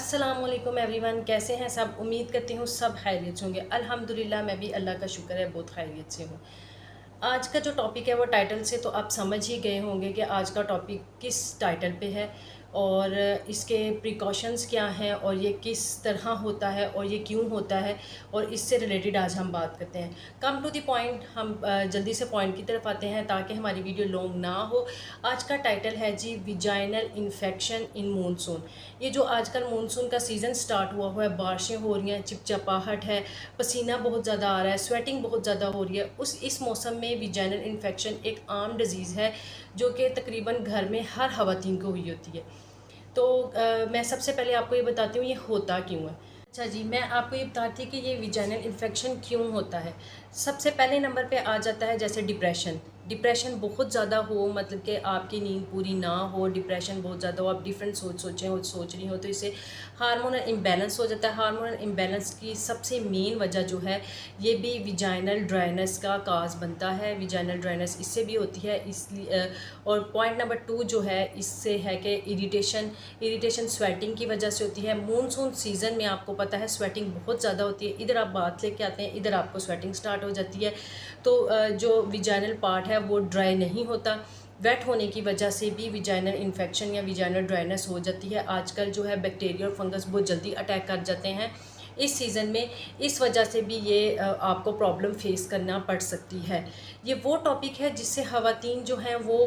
अस्सलामुअलैकुम एवरीवन, कैसे हैं सब। उम्मीद करती हूँ सब खैरियत से होंगे। अल्हम्दुलिल्लाह मैं भी अल्लाह का शुक्र है बहुत खैरियत से हूँ। आज का जो टॉपिक है वो टाइटल से तो आप समझ ही गए होंगे कि आज का टॉपिक किस टाइटल पे है और इसके प्रिकॉशंस क्या हैं और ये किस तरह होता है और ये क्यों होता है और इससे रिलेटेड आज हम बात करते हैं। कम टू द पॉइंट, हम जल्दी से पॉइंट की तरफ आते हैं ताकि हमारी वीडियो लॉन्ग ना हो। आज का टाइटल है जी विजाइनल इन्फेक्शन इन मानसून। ये जो आजकल मानसून का सीज़न स्टार्ट हुआ है, बारिशें हो रही हैं, चिपचिपाहट है, पसीना बहुत ज़्यादा आ रहा है, स्वेटिंग बहुत ज़्यादा हो रही है। इस मौसम में विजाइनल इन्फेक्शन एक आम डिज़ीज़ है जो कि तकरीबन घर में हर ख़वातीन को हुई होती है। तो मैं सबसे पहले आपको ये बताती हूँ ये होता क्यों है। अच्छा जी, मैं आपको ये बताती हूँ कि ये विजाइनल इन्फेक्शन क्यों होता है। सबसे पहले नंबर पे आ जाता है जैसे डिप्रेशन। डिप्रेशन बहुत ज़्यादा हो, मतलब कि आपकी नींद पूरी ना हो, डिप्रेशन बहुत ज़्यादा हो, आप डिफरेंट सोच रही हो, तो इससे हार्मोनल इम्बैलेंस हो जाता है। हार्मोनल इम्बैलेंस की सबसे मेन वजह जो है ये भी विजाइनल ड्राइनेस का काज बनता है। विजाइनल ड्राइनेस इससे भी होती है, इसलिए और पॉइंट नंबर 2 जो है इससे है कि इरिटेशन स्वेटिंग की वजह से होती है। मानसून सीज़न में आपको पता है स्वेटिंग बहुत ज़्यादा होती है। इधर आप बात लेके आते हैं, इधर आपको स्वेटिंग स्टार्ट हो जाती है। तो जो विजाइनल पार्ट है वो ड्राई नहीं होता। वेट होने की वजह से भी विजाइनल इन्फेक्शन या विजाइनल ड्राइनेस हो जाती है। आजकल जो है बैक्टीरिया और फंगस बहुत जल्दी अटैक कर जाते हैं इस सीज़न में। इस वजह से भी ये आपको प्रॉब्लम फेस करना पड़ सकती है। ये वो टॉपिक है जिससे ख़वातीन जो हैं वो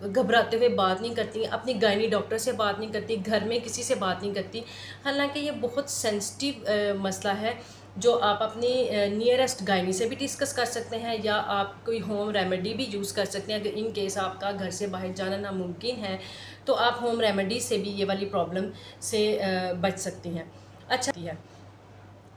घबराते हुए बात नहीं करती, अपनी गायनी डॉक्टर से बात नहीं करती, घर में किसी से बात नहीं करती। हालांकि ये बहुत सेंसिटिव मसला है जो आप अपनी नियरेस्ट गायनी से भी डिस्कस कर सकते हैं या आप कोई होम रेमेडी भी यूज़ कर सकते हैं। अगर इन केस आपका घर से बाहर जाना नामुमकिन है तो आप होम रेमेडी से भी ये वाली प्रॉब्लम से बच सकती हैं। अच्छा है।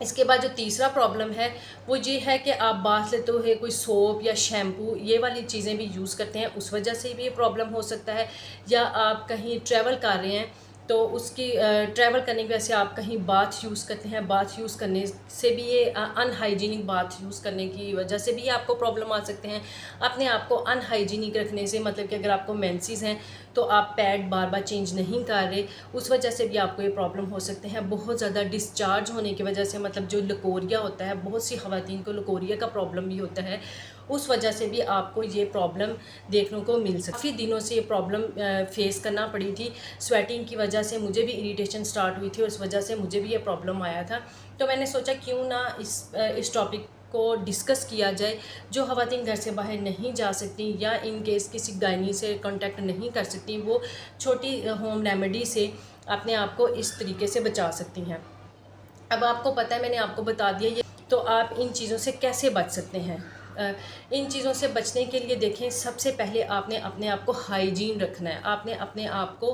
इसके बाद जो तीसरा प्रॉब्लम है वो ये है कि आप बाथ लेते हुए कोई सोप या शैम्पू ये वाली चीज़ें भी यूज़ करते हैं, उस वजह से भी ये प्रॉब्लम हो सकता है। या आप कहीं ट्रैवल कर रहे हैं तो उसकी ट्रैवल करने की वजह से आप कहीं बाथ यूज़ करते हैं, बाथ यूज़ करने से भी ये अनहाइजीनिक बाथ यूज़ करने की वजह से भी आपको प्रॉब्लम आ सकते हैं। अपने आप को अनहाइजीनिक रखने से, मतलब कि अगर आपको मेंसेस हैं तो आप पैड बार बार चेंज नहीं कर रहे, उस वजह से भी आपको ये प्रॉब्लम हो सकते हैं। बहुत ज़्यादा डिस्चार्ज होने की वजह से, मतलब जो लकोरिया होता है, बहुत सी ख़वातीन को लकोरिया का प्रॉब्लम भी होता है, उस वजह से भी आपको ये प्रॉब्लम देखने को मिल सकती है। काफ़ी दिनों से ये प्रॉब्लम फेस करना पड़ी थी। स्वेटिंग की वजह से मुझे भी इरिटेशन स्टार्ट हुई थी और उस वजह से मुझे भी ये प्रॉब्लम आया था। तो मैंने सोचा क्यों ना इस टॉपिक को डिस्कस किया जाए। जो ख़वातीन घर से बाहर नहीं जा सकती या इन केस किसी गायनी से कांटेक्ट नहीं कर सकती, वो छोटी होम रेमेडी से अपने आप को इस तरीके से बचा सकती हैं। अब आपको पता है, मैंने आपको बता दिया ये, तो आप इन चीज़ों से कैसे बच सकते हैं। इन चीज़ों से बचने के लिए देखें, सबसे पहले आपने अपने आप को हाइजीन रखना है, आपने अपने आप को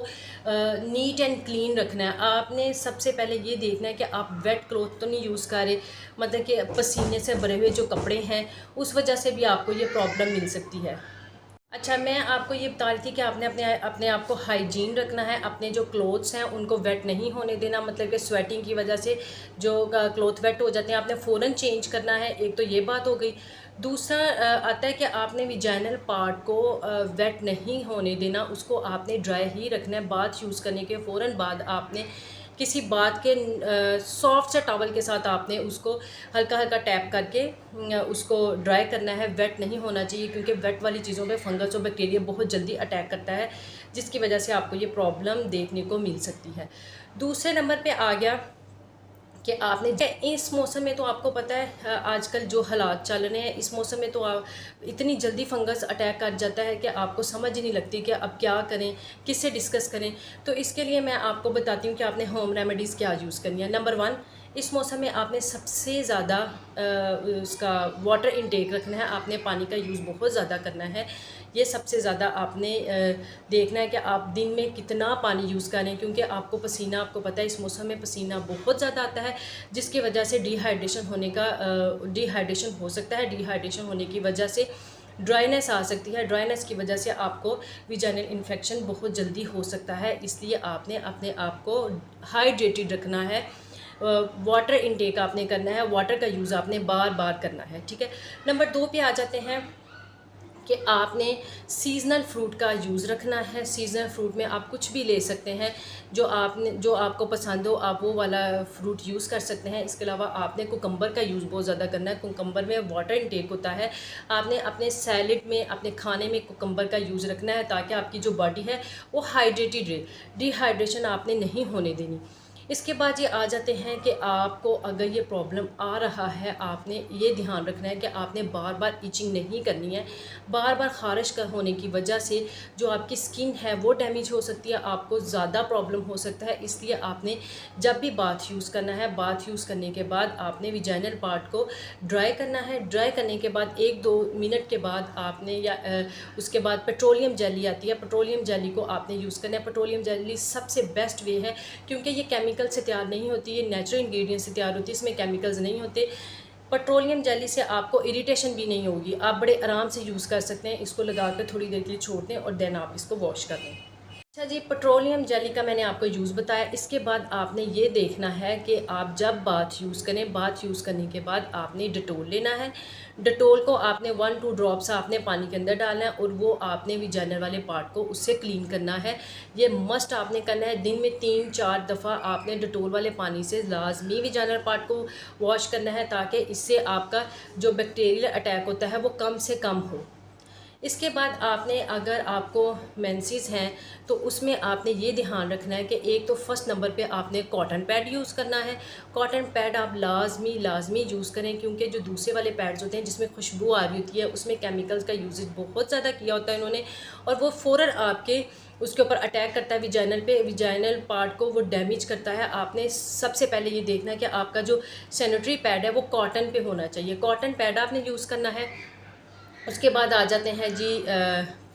नीट एंड क्लीन रखना है। आपने सबसे पहले ये देखना है कि आप वेट क्लॉथ तो नहीं यूज़ कर रहे, मतलब कि पसीने से भरे हुए जो कपड़े हैं उस वजह से भी आपको ये प्रॉब्लम मिल सकती है। अच्छा, मैं आपको ये बता रही थी कि आपने अपने आप को हाइजीन रखना है। अपने जो क्लोथ्स हैं उनको वेट नहीं होने देना, मतलब कि स्वेटिंग की वजह से जो क्लोथ वेट हो जाते हैं आपने फ़ौरन चेंज करना है। एक तो ये बात हो गई। दूसरा आता है कि आपने विजाइनल पार्ट को वेट नहीं होने देना, उसको आपने ड्राई ही रखना है। बाथ यूज़ करने के फ़ौरन बाद आपने किसी बात के सॉफ्ट से टॉवल के साथ आपने उसको हल्का हल्का टैप करके उसको ड्राई करना है। वेट नहीं होना चाहिए क्योंकि वेट वाली चीज़ों पे फंगस और बैक्टीरिया बहुत जल्दी अटैक करता है, जिसकी वजह से आपको ये प्रॉब्लम देखने को मिल सकती है। दूसरे नंबर पे आ गया कि आपने इस मौसम में, तो आपको पता है आजकल जो हालात चल रहे हैं, इस मौसम में तो इतनी जल्दी फंगस अटैक कर जाता है कि आपको समझ ही नहीं लगती कि अब क्या करें, किससे डिस्कस करें। तो इसके लिए मैं आपको बताती हूँ कि आपने होम रेमेडीज़ क्या यूज़ करनी है। नंबर 1, इस मौसम में आपने सबसे ज़्यादा उसका वाटर इनटेक रखना है। आपने पानी का यूज़ बहुत ज़्यादा करना है। ये सबसे ज़्यादा आपने देखना है कि आप दिन में कितना पानी यूज़ करें, क्योंकि आपको पसीना, आपको पता है इस मौसम में पसीना बहुत ज़्यादा आता है, जिसकी वजह से डिहाइड्रेशन हो सकता है। डिहाइड्रेशन होने की वजह से ड्राइनेस आ सकती है। ड्राइनेस की वजह से आपको विजाइनल इन्फेक्शन बहुत जल्दी हो सकता है। इसलिए आपने अपने आप को हाइड्रेटेड रखना है। वाटर इनटेक आपने करना है, वाटर का यूज़ आपने बार बार करना है, ठीक है। नंबर 2 पे आ जाते हैं कि आपने सीज़नल फ्रूट का यूज़ रखना है। सीज़नल फ्रूट में आप कुछ भी ले सकते हैं, जो आपको पसंद हो आप वो वाला फ्रूट यूज़ कर सकते हैं। इसके अलावा आपने कुकम्बर का यूज़ बहुत ज़्यादा करना है। कुकम्बर में वाटर इनटेक होता है। आपने अपने सैलेड में, अपने खाने में कुकम्बर का यूज़ रखना है ताकि आपकी जो बॉडी है वो हाइड्रेटेड रहे। डिहाइड्रेशन आपने नहीं होने देनी। इसके बाद ये आ जाते हैं कि आपको अगर ये प्रॉब्लम आ रहा है, आपने ये ध्यान रखना है कि आपने बार बार इचिंग नहीं करनी है। बार बार ख़ारिश का होने की वजह से जो आपकी स्किन है वो डैमेज हो सकती है, आपको ज़्यादा प्रॉब्लम हो सकता है। इसलिए आपने जब भी बाथ यूज़ करना है, बाथ यूज़ करने के बाद आपने विजाइनल पार्ट को ड्राई करना है। ड्राई करने के बाद 1-2 मिनट के बाद आपने उसके बाद पेट्रोलियम जेली आती है, पेट्रोलियम जेली को आपने यूज़ करना है। पेट्रोलियम जेली सबसे बेस्ट वे है क्योंकि ये केमिकल से तैयार नहीं होती, ये नेचुरल इंग्रेडिएंट से तैयार होती है, इसमें केमिकल्स नहीं होते। पेट्रोलियम जेली से आपको इरिटेशन भी नहीं होगी, आप बड़े आराम से यूज़ कर सकते हैं। इसको लगाकर थोड़ी देर के लिए छोड़ दें और देन आप इसको वॉश कर लें। अच्छा जी, पेट्रोलियम जेली का मैंने आपको यूज़ बताया। इसके बाद आपने ये देखना है कि आप जब बाथ यूज़ करें, बाथ यूज़ करने के बाद आपने डिटोल लेना है। डिटोल को आपने 1-2 ड्रॉप्स आपने पानी के अंदर डालना है और वो आपने विजाइनल वाले पार्ट को उससे क्लीन करना है। ये मस्ट आपने करना है। दिन में 3-4 दफ़ा आपने डिटोल वाले पानी से लाजमी विजाइनल पार्ट को वॉश करना है ताकि इससे आपका जो बैक्टीरियल अटैक होता है वो कम से कम हो। इसके बाद आपने, अगर आपको मेंसेस हैं तो उसमें आपने ये ध्यान रखना है कि एक तो फर्स्ट नंबर पे आपने कॉटन पैड यूज़ करना है। कॉटन पैड आप लाजमी यूज़ करें क्योंकि जो दूसरे वाले पैड्स होते हैं जिसमें खुशबू आ रही होती है उसमें केमिकल्स का यूज़ बहुत ज़्यादा किया होता है इन्होंने, और वो फ़ौरन आपके उसके ऊपर अटैक करता है, विजाइनल पे, विजाइनल पार्ट को वो डैमेज करता है। आपने सबसे पहले ये देखना है कि आपका जो सैनिटरी पैड है वो कॉटन पे होना चाहिए। कॉटन पैड आपने यूज़ करना है। उसके बाद आ जाते हैं जी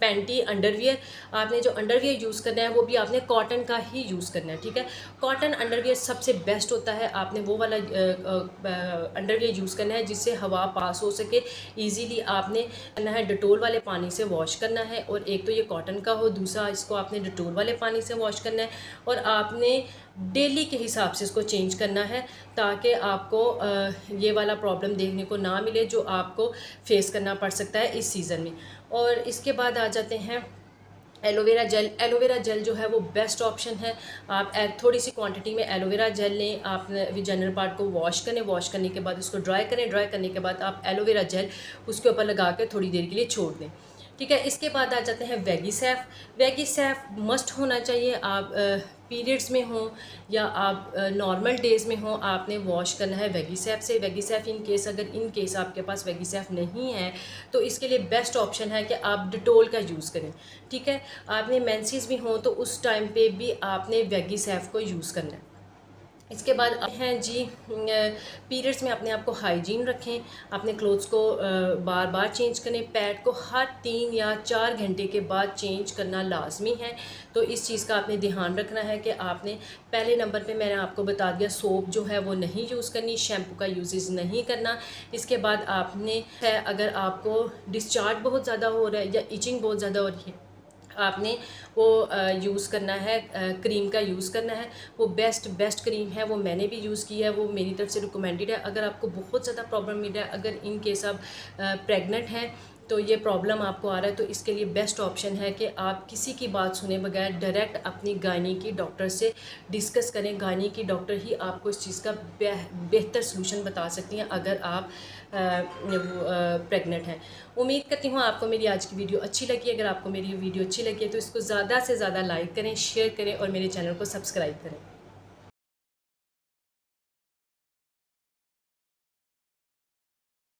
पैंटी अंडरवियर। आपने जो अंडरवियर यूज़ करना है वो भी आपने कॉटन का ही यूज़ करना है, ठीक है। कॉटन अंडरवियर सबसे बेस्ट होता है। आपने वो वाला अंडरवियर यूज़ करना है जिससे हवा पास हो सके इजीली। आपने करना है डिटोल वाले पानी से वॉश करना है, और एक तो ये कॉटन का हो, दूसरा इसको आपने डिटोल वाले पानी से वॉश करना है, और आपने डेली के हिसाब से इसको चेंज करना है ताकि आपको ये वाला प्रॉब्लम देखने को ना मिले जो आपको फेस करना पड़ सकता है इस सीज़न में। और इसके बाद आ जाते हैं एलोवेरा जेल। एलोवेरा जेल जो है वो बेस्ट ऑप्शन है। आप थोड़ी सी क्वांटिटी में एलोवेरा जेल लें, आप विजाइनल पार्ट को वॉश करें, वॉश करने के बाद उसको ड्राई करें, ड्राई करने के बाद आप एलोवेरा जेल उसके ऊपर लगा कर थोड़ी देर के लिए छोड़ दें, ठीक है। इसके बाद आ जाते हैं वेगीसैफ। वेगीसैफ मस्ट होना चाहिए। आप पीरियड्स में हों या आप नॉर्मल डेज़ में हों, आपने वॉश करना है वेगीसैफ से। वेगीसैफ अगर इन केस आपके पास वेगीसैफ नहीं है तो इसके लिए बेस्ट ऑप्शन है कि आप डिटोल का यूज़ करें, ठीक है। आपने मेंसेस भी हों तो उस टाइम पे भी आपने वेगीसैफ को यूज़ करना है। इसके बाद हैं जी पीरियड्स में अपने आप को हाइजीन रखें, अपने क्लोथ्स को बार बार चेंज करें, पैड को हर 3 या 4 घंटे के बाद चेंज करना लाजमी है। तो इस चीज़ का आपने ध्यान रखना है कि आपने पहले नंबर पे मैंने आपको बता दिया सोप जो है वो नहीं यूज़ करनी, शैम्पू का यूजेस नहीं करना। इसके बाद आपने अगर आपको डिस्चार्ज बहुत ज़्यादा हो रहा है या इचिंग बहुत ज़्यादा हो रही है, आपने वो यूज़ करना है, क्रीम का यूज़ करना है। वो बेस्ट क्रीम है, वो मैंने भी यूज़ की है, वो मेरी तरफ से रिकमेंडेड है। अगर आपको बहुत ज़्यादा प्रॉब्लम मिल रहा है, अगर इन केस आप प्रेग्नेंट हैं तो ये प्रॉब्लम आपको आ रहा है, तो इसके लिए बेस्ट ऑप्शन है कि आप किसी की बात सुने बगैर डायरेक्ट अपनी गायनी की डॉक्टर से डिस्कस करें। गायनी की डॉक्टर ही आपको इस चीज़ का बेहतर सलूशन बता सकती हैं अगर आप प्रेग्नेंट हैं। उम्मीद करती हूँ आपको मेरी आज की वीडियो अच्छी लगी। अगर आपको मेरी वीडियो अच्छी लगी है तो इसको ज़्यादा से ज़्यादा लाइक करें, शेयर करें और मेरे चैनल को सब्सक्राइब करें।